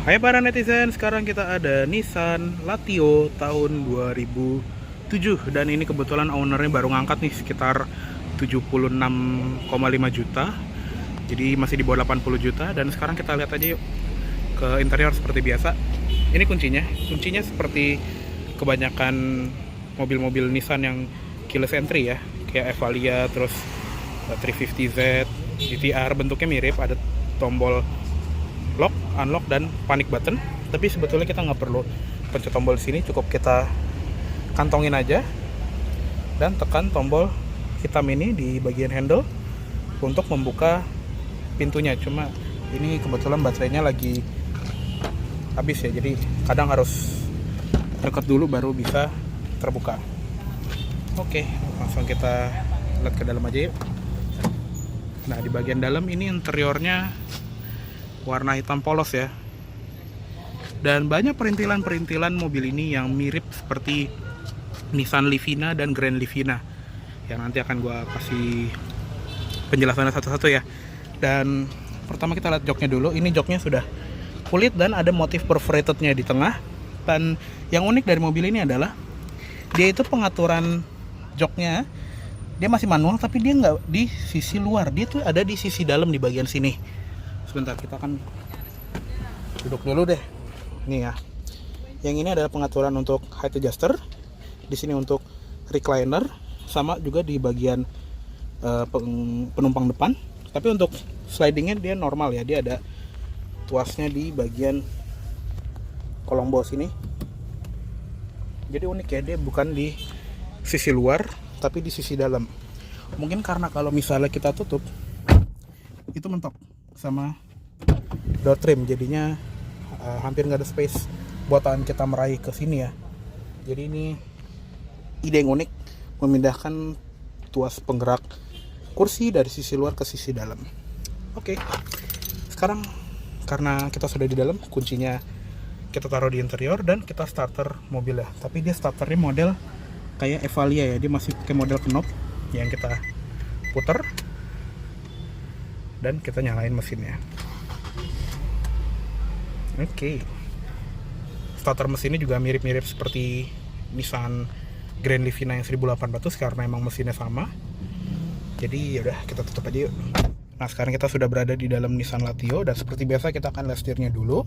Hai para netizen, sekarang kita ada Nissan Latio tahun 2007 dan ini kebetulan ownernya baru ngangkat nih sekitar 76,5 juta. Jadi masih di bawah 80 juta dan sekarang kita lihat aja yuk ke interior seperti biasa. Ini kuncinya seperti kebanyakan mobil-mobil Nissan yang keyless entry ya, kayak Evalia, terus 350Z, GTR, bentuknya mirip, ada tombol lock, unlock, dan panic button. Tapi sebetulnya kita nggak perlu pencet tombol sini, cukup kita kantongin aja dan tekan tombol hitam ini di bagian handle untuk membuka pintunya. Cuma ini kebetulan baterainya lagi habis ya, jadi kadang harus dekat dulu baru bisa terbuka. Oke, langsung kita lihat ke dalam aja yuk. Nah, di bagian dalam ini interiornya warna hitam polos ya, dan banyak perintilan-perintilan mobil ini yang mirip seperti Nissan Livina dan Grand Livina yang nanti akan gue kasih penjelasannya satu-satu ya. Dan pertama kita lihat joknya dulu. Ini joknya sudah kulit dan ada motif perforatednya di tengah. Dan yang unik dari mobil ini adalah dia itu pengaturan joknya dia masih manual, tapi dia nggak di sisi luar, dia tuh ada di sisi dalam di bagian sini. Sebentar, kita akan duduk dulu deh. Nih ya. Yang ini adalah pengaturan untuk height adjuster. Di sini untuk recliner, sama juga di bagian penumpang depan. Tapi untuk slidingnya dia normal ya. Dia ada tuasnya di bagian kolong bawah sini. Jadi unik ya, dia bukan di sisi luar, tapi di sisi dalam. Mungkin karena kalau misalnya kita tutup, itu mentok sama door trim, jadinya hampir nggak ada space buat tangan kita meraih ke sini ya. Jadi ini ide yang unik, memindahkan tuas penggerak kursi dari sisi luar ke sisi dalam. Oke, sekarang karena kita sudah di dalam, kuncinya kita taruh di interior dan kita starter mobilnya. Tapi dia starternya model kayak Evalia ya, dia masih pakai model knob yang kita puter dan kita nyalain mesinnya. Oke. Starter mesinnya juga mirip-mirip seperti Nissan Grand Livina yang 1800 karena emang mesinnya sama. Jadi yaudah, kita tutup aja yuk. Nah, sekarang kita sudah berada di dalam Nissan Latio dan seperti biasa kita akan lihat setirnya dulu.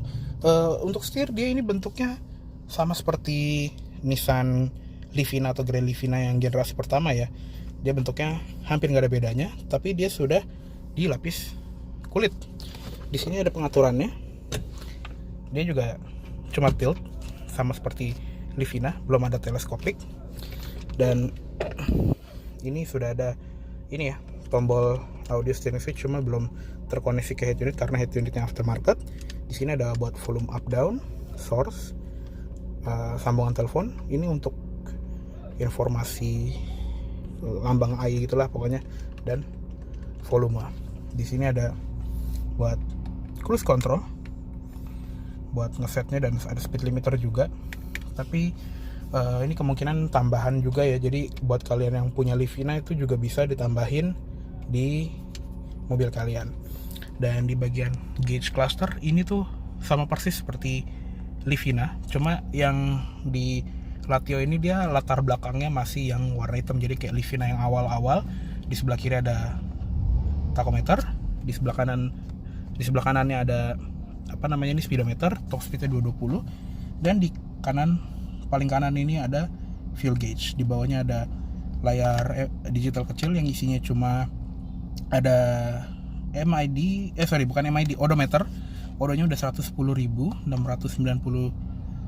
Untuk setir dia ini bentuknya sama seperti Nissan Livina atau Grand Livina yang generasi pertama ya. Dia bentuknya hampir nggak ada bedanya, tapi dia sudah dilapis kulit. Di sini ada pengaturannya. Dia juga cuma tilt sama seperti Livina, belum ada teleskopik. Dan ini sudah ada ini ya, tombol audio steering switch, cuma belum terkoneksi ke head unit karena head unitnya aftermarket. Di sini ada buat volume up down, source, sambungan telepon. Ini untuk informasi lambang AI gitulah pokoknya, dan volume. Di sini ada buat cruise control, buat ngesetnya, dan ada speed limiter juga. Tapi ini kemungkinan tambahan juga ya. Jadi buat kalian yang punya Livina itu juga bisa ditambahin di mobil kalian. Dan di bagian gauge cluster ini tuh sama persis seperti Livina, cuma yang di Latio ini dia latar belakangnya masih yang warna hitam. Jadi kayak Livina yang awal-awal, di sebelah kiri ada tachometer, di sebelah kanannya ada ini speedometer, top speednya 220, dan di paling kanan ini ada fuel gauge. Di bawahnya ada layar digital kecil yang isinya cuma ada odometer. Odonya udah 110.695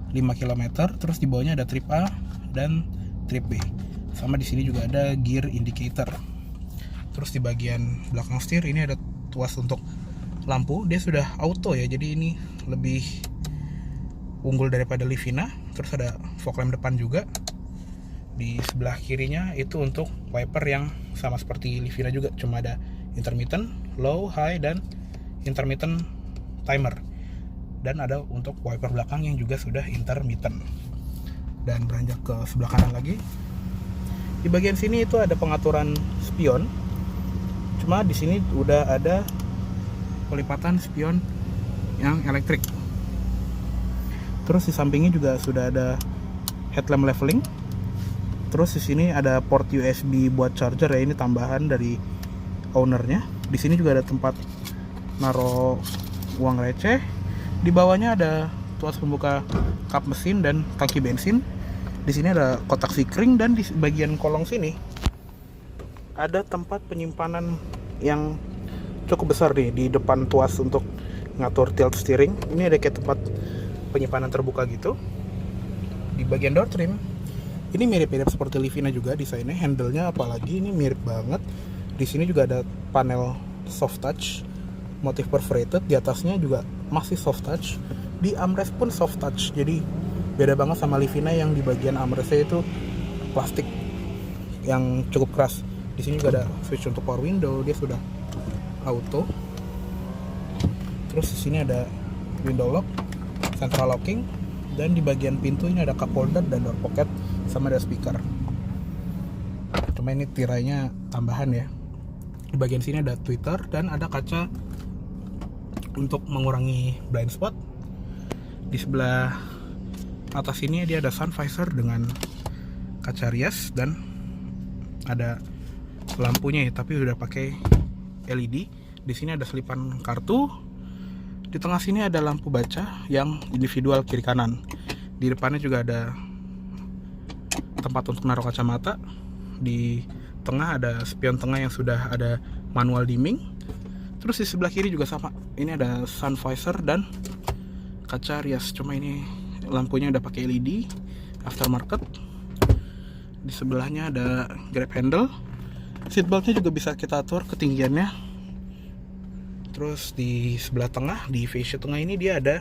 km. Terus di bawahnya ada trip A dan trip B. Sama di sini juga ada gear indicator. Terus di bagian belakang setir ini ada tuas untuk lampu. Dia sudah auto ya, jadi ini lebih unggul daripada Livina. Terus ada fog lamp depan juga. Di sebelah kirinya itu untuk wiper yang sama seperti Livina juga, cuma ada intermittent, low, high, dan intermittent timer. Dan ada untuk wiper belakang yang juga sudah intermittent. Dan beranjak ke sebelah kanan lagi, di bagian sini itu ada pengaturan spion. Cuma di sini udah ada pelipatan spion yang elektrik. Terus di sampingnya juga sudah ada headlamp leveling. Terus di sini ada port USB buat charger ya, ini tambahan dari ownernya. Di sini juga ada tempat naruh uang receh. Di bawahnya ada tuas pembuka kap mesin dan tangki bensin. Di sini ada kotak sikring, dan di bagian kolong sini ada tempat penyimpanan yang cukup besar nih di depan tuas untuk ngatur tilt steering. Ini ada kayak tempat penyimpanan terbuka gitu. Di bagian door trim ini mirip-mirip seperti Livina juga desainnya, handle-nya apalagi ini mirip banget. Di sini juga ada panel soft touch, motif perforated. Di atasnya juga masih soft touch. Di armrest pun soft touch. Jadi beda banget sama Livina yang di bagian armrestnya itu plastik yang cukup keras. Di sini juga ada switch untuk power window, dia sudah auto. Terus di sini ada window lock, central locking, dan di bagian pintu ini ada cup holder dan door pocket sama ada speaker. Cuma ini tirainya tambahan ya. Di bagian sini ada tweeter dan ada kaca untuk mengurangi blind spot. Di sebelah atas ini dia ada sun visor dengan kaca rias dan ada lampunya ya, tapi udah pakai LED. Di sini ada selipan kartu. Di tengah sini ada lampu baca yang individual kiri kanan. Di depannya juga ada tempat untuk naruh kacamata. Di tengah ada spion tengah yang sudah ada manual dimming. Terus di sebelah kiri juga sama. Ini ada sun visor dan kaca rias. Cuma ini lampunya udah pakai LED aftermarket. Di sebelahnya ada grab handle. Seatbeltnya juga bisa kita atur ketinggiannya. Terus di sebelah tengah, di fascia tengah ini dia ada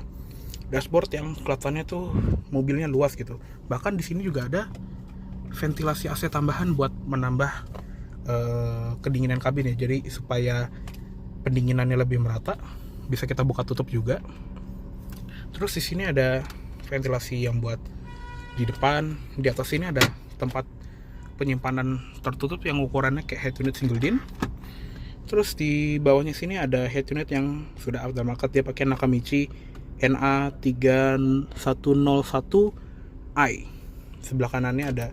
dashboard yang kelihatannya tuh mobilnya luas gitu. Bahkan di sini juga ada ventilasi AC tambahan buat menambah kedinginan kabin ya. Jadi supaya pendinginannya lebih merata, bisa kita buka tutup juga. Terus di sini ada ventilasi yang buat di depan. Di atas sini ada tempat penyimpanan tertutup yang ukurannya kayak head unit single din. Terus di bawahnya sini ada head unit yang sudah aftermarket, dia pakai Nakamichi NA3101i. Sebelah kanannya ada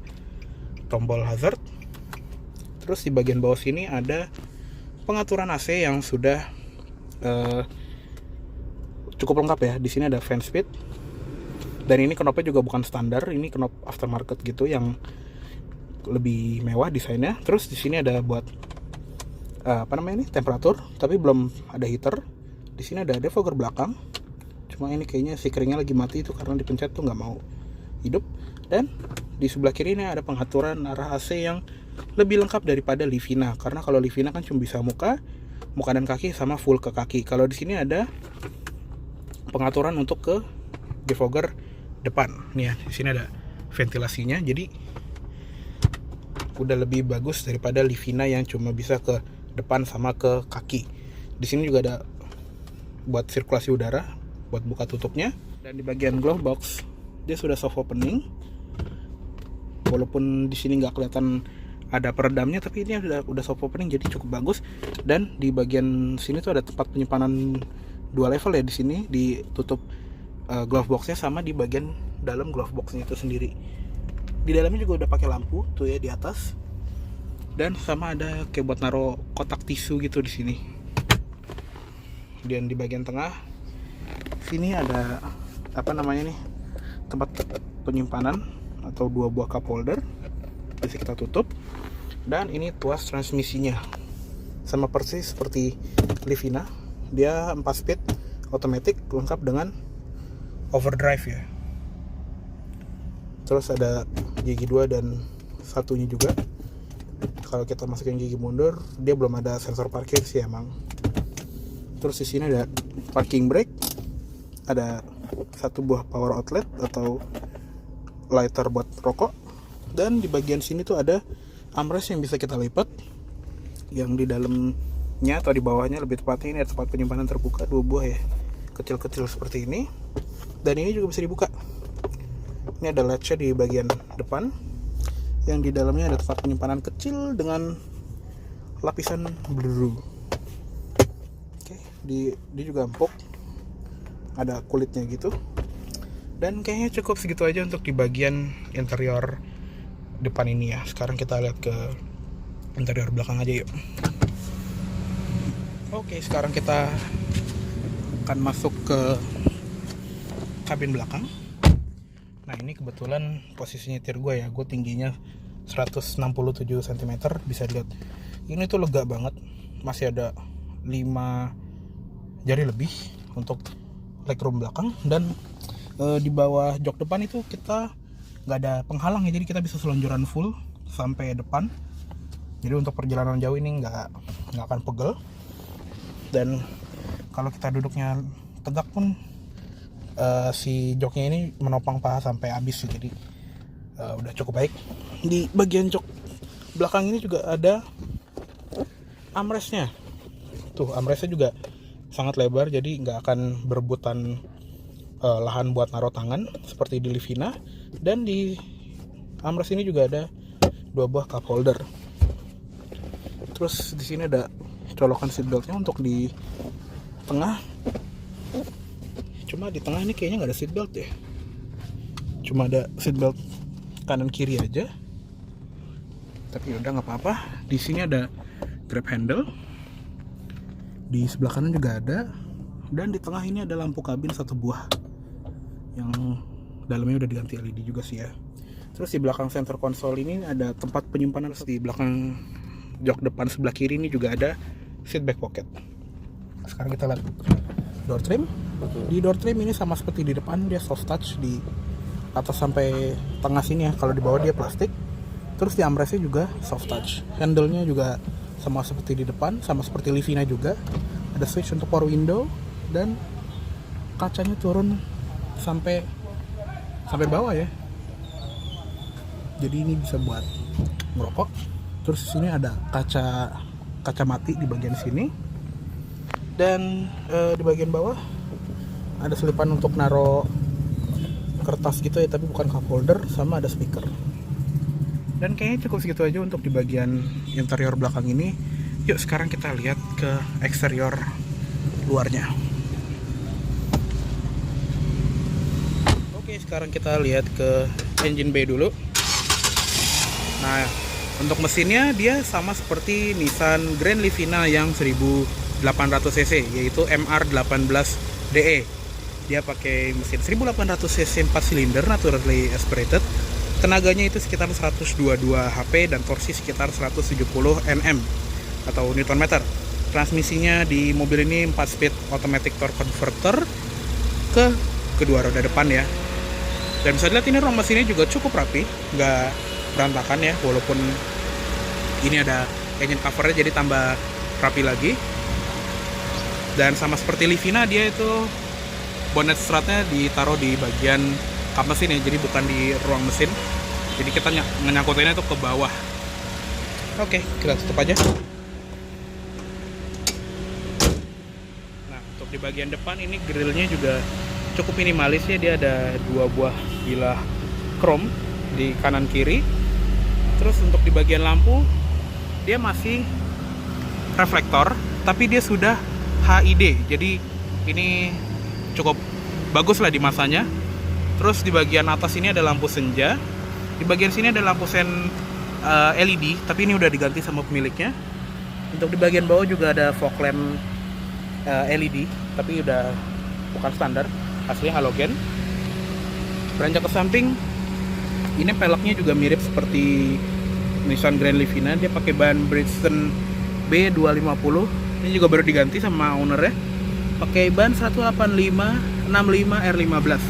tombol hazard. Terus di bagian bawah sini ada pengaturan AC yang sudah cukup lengkap ya. Di sini ada fan speed. Dan ini knopnya juga bukan standar, ini knop aftermarket gitu yang lebih mewah desainnya. Terus di sini ada buat temperatur, tapi belum ada heater. Di sini ada defogger belakang. Cuma ini kayaknya sikringnya lagi mati itu karena dipencet tuh nggak mau hidup. Dan di sebelah kiri ini ada pengaturan arah AC yang lebih lengkap daripada Livina, karena kalau Livina kan cuma bisa muka dan kaki sama full ke kaki. Kalau di sini ada pengaturan untuk ke defogger depan. Nih ya, di sini ada ventilasinya, jadi udah lebih bagus daripada Livina yang cuma bisa ke depan sama ke kaki. Di sini juga ada buat sirkulasi udara, buat buka tutupnya. Dan di bagian glove box dia sudah soft opening. Walaupun di sini nggak kelihatan ada peredamnya, tapi ini udah soft opening jadi cukup bagus. Dan di bagian sini tuh ada tempat penyimpanan 2 level ya. Di sini ditutup glove boxnya sama di bagian dalam glove boxnya itu sendiri. Di dalamnya juga udah pakai lampu tuh ya di atas. Dan sama ada kayak buat naruh kotak tisu gitu di sini. Dan di bagian tengah sini ada tempat penyimpanan atau 2 buah cup holder, bisa kita tutup. Dan ini tuas transmisinya sama persis seperti Livina, dia 4 speed automatic lengkap dengan overdrive ya. Terus ada gigi 2 dan satunya juga. Kalau kita masukin gigi mundur, dia belum ada sensor parkir sih emang. Terus di sini ada parking brake, ada 1 buah power outlet atau lighter buat rokok. Dan di bagian sini tuh ada armrest yang bisa kita lipat, yang di dalamnya atau di bawahnya lebih tepatnya ini ada tempat penyimpanan terbuka 2 buah ya, kecil-kecil seperti ini. Dan ini juga bisa dibuka. Ini ada latch di bagian depan, yang di dalamnya ada tempat penyimpanan kecil dengan lapisan biru. Oke, dia juga empuk, ada kulitnya gitu. Dan kayaknya cukup segitu aja untuk di bagian interior depan ini ya. Sekarang kita lihat ke interior belakang aja yuk. Oke, sekarang kita akan masuk ke kabin belakang. Nah, ini kebetulan posisi nyetir gue ya, gue tingginya 167 cm, bisa dilihat. Ini tuh lega banget, masih ada 5 jari lebih untuk legroom belakang. Dan di bawah jok depan itu kita nggak ada penghalang ya, jadi kita bisa selonjoran full sampai depan. Jadi untuk perjalanan jauh ini nggak akan pegel. Dan kalau kita duduknya tegak pun si joknya ini menopang paha sampai habis, jadi udah cukup baik. Di bagian jok belakang ini juga ada armrestnya. Tuh, armrestnya juga sangat lebar, jadi nggak akan berebutan lahan buat naruh tangan seperti di Livina. Dan di armrest ini juga ada 2 buah cup holder. Terus di sini ada colokan seatbeltnya untuk di tengah. Cuma di tengah ini kayaknya nggak ada seatbelt ya, cuma ada seatbelt kanan kiri aja. Tapi udah nggak apa-apa. Di sini ada grab handle, di sebelah kanan juga ada, dan di tengah ini ada lampu kabin 1 buah yang dalamnya udah diganti LED juga sih ya. Terus di belakang center console ini ada tempat penyimpanan. Di belakang jok depan sebelah kiri ini juga ada seat back pocket. Sekarang kita lihat door trim. Di door trim ini sama seperti di depan, dia soft touch di atas sampai tengah sini ya. Kalau di bawah dia plastik. Terus di armrestnya juga soft touch. Handle-nya juga sama seperti di depan, sama seperti Livina juga. Ada switch untuk power window, dan kacanya turun sampai bawah ya. Jadi ini bisa buat merokok. Terus di sini ada kaca mati di bagian sini. Dan di bagian bawah ada selipan untuk naro kertas gitu ya, tapi bukan cup holder, sama ada speaker. Dan kayaknya cukup segitu aja untuk di bagian interior belakang ini. Yuk sekarang kita lihat ke eksterior luarnya. Oke, sekarang kita lihat ke engine bay dulu. Nah, untuk mesinnya dia sama seperti Nissan Grand Livina yang 1800 cc, yaitu MR18DE. Dia pakai mesin 1800 cc 4 silinder naturally aspirated. Tenaganya itu sekitar 122 HP dan torsi sekitar 170 Nm atau Newton meter. Transmisinya di mobil ini 4 speed automatic torque converter ke kedua roda depan ya. Dan bisa dilihat ini ruang mesinnya juga cukup rapi, nggak berantakan ya, walaupun ini ada engine covernya jadi tambah rapi lagi. Dan sama seperti Livina, dia itu bonnet strutnya ditaruh di bagian kap mesin ya, jadi bukan di ruang mesin. Jadi kita nyangkutinnya itu ke bawah. Oke, kita tutup aja. Nah, untuk di bagian depan ini grillnya juga cukup minimalis ya. Dia ada 2 buah bilah chrome di kanan kiri. Terus untuk di bagian lampu dia masih reflektor, tapi dia sudah HID, jadi ini cukup bagus lah di masanya. Terus di bagian atas ini ada lampu senja, di bagian sini ada lampu sen LED, tapi ini udah diganti sama pemiliknya. Untuk di bagian bawah juga ada fog lamp LED, tapi udah bukan standar, aslinya halogen. Beranjak ke samping, ini peleknya juga mirip seperti Nissan Grand Livina. Dia pakai ban Bridgestone B250. Ini juga baru diganti sama ownernya. Pakai ban 185/65 R15.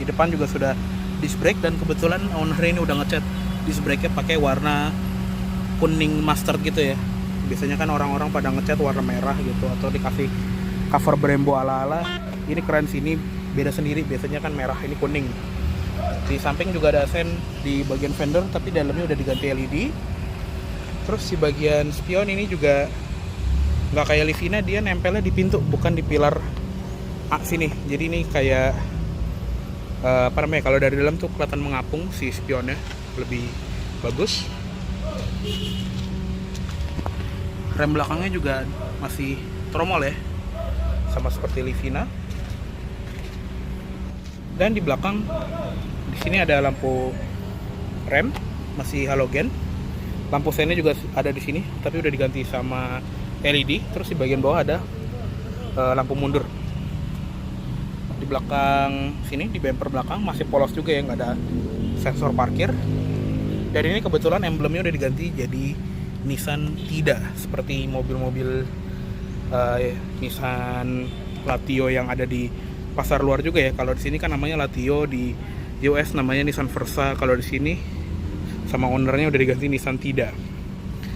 Di depan juga sudah disc brake, dan kebetulan ownernya ini udah ngecat disc brake-nya pakai warna kuning mustard gitu ya. Biasanya kan orang-orang pada ngecat warna merah gitu, atau dikasih cover Brembo ala-ala. Ini keren sih, ini beda sendiri, biasanya kan merah, ini kuning. Di samping juga ada sen di bagian fender, tapi dalamnya udah diganti LED. Terus di bagian spion ini juga nggak kayak Livina, dia nempelnya di pintu, bukan di pilar sini. Jadi ini kayak apa namanya, kalau dari dalam tuh kelihatan mengapung si spionnya, lebih bagus. Rem belakangnya juga masih tromol ya, sama seperti Livina. Dan di belakang di sini ada lampu rem masih halogen. Lampu sennya juga ada di sini, tapi udah diganti sama LED. Terus di bagian bawah ada lampu mundur. Di belakang sini, di bumper belakang masih polos juga ya, nggak ada sensor parkir. Dan ini kebetulan emblemnya udah diganti jadi Nissan Tidak, seperti mobil-mobil Nissan Latio yang ada di pasar luar juga ya. Kalau di sini kan namanya Latio, di US namanya Nissan Versa. Kalau di sini sama ownernya udah diganti Nissan Tidak.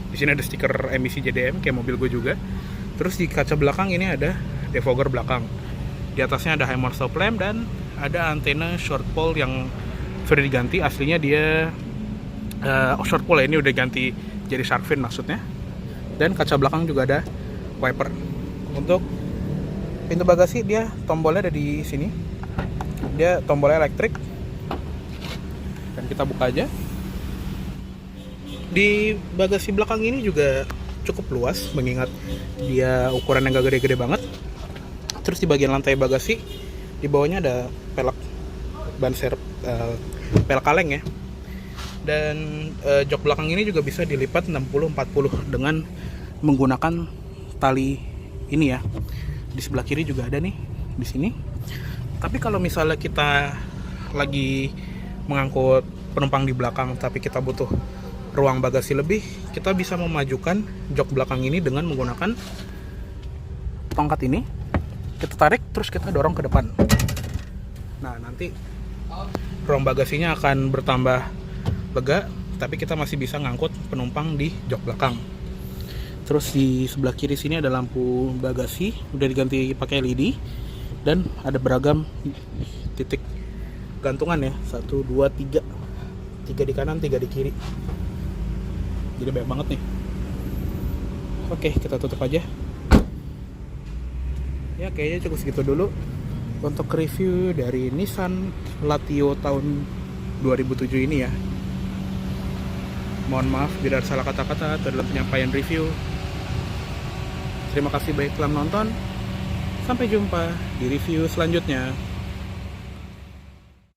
Di sini ada stiker emisi JDM kayak mobil gue juga. Terus di kaca belakang ini ada defogger belakang. Di atasnya ada HMR stop lamp dan ada antena short pole yang sudah diganti. Aslinya dia short pole ya, ini udah ganti jadi shark fin maksudnya. Dan kaca belakang juga ada wiper. Untuk pintu bagasi dia tombolnya ada di sini. Dia tombolnya elektrik. Dan kita buka aja. Di bagasi belakang ini juga cukup luas mengingat dia ukuran yang gak gede-gede banget. Terus di bagian lantai bagasi di bawahnya ada pelek ban serep, pelek kaleng ya. Dan jok belakang ini juga bisa dilipat 60-40 dengan menggunakan tali ini ya. Di sebelah kiri juga ada nih di sini. Tapi kalau misalnya kita lagi mengangkut penumpang di belakang tapi kita butuh ruang bagasi lebih, kita bisa memajukan jok belakang ini dengan menggunakan tongkat ini. Kita tarik terus kita dorong ke depan. Nah, nanti ruang bagasinya akan bertambah lega, tapi kita masih bisa ngangkut penumpang di jok belakang. Terus di sebelah kiri sini ada lampu bagasi, udah diganti pakai LED dan ada beragam titik gantungan ya. 1, 2, 3. 3 di kanan, 3 di kiri. Jadi banyak banget nih. Oke, kita tutup aja. Ya kayaknya cukup segitu dulu untuk review dari Nissan Latio tahun 2007 ini ya. Mohon maaf bila ada salah kata-kata dalam penyampaian review. Terima kasih baik telah menonton. Sampai jumpa di review selanjutnya.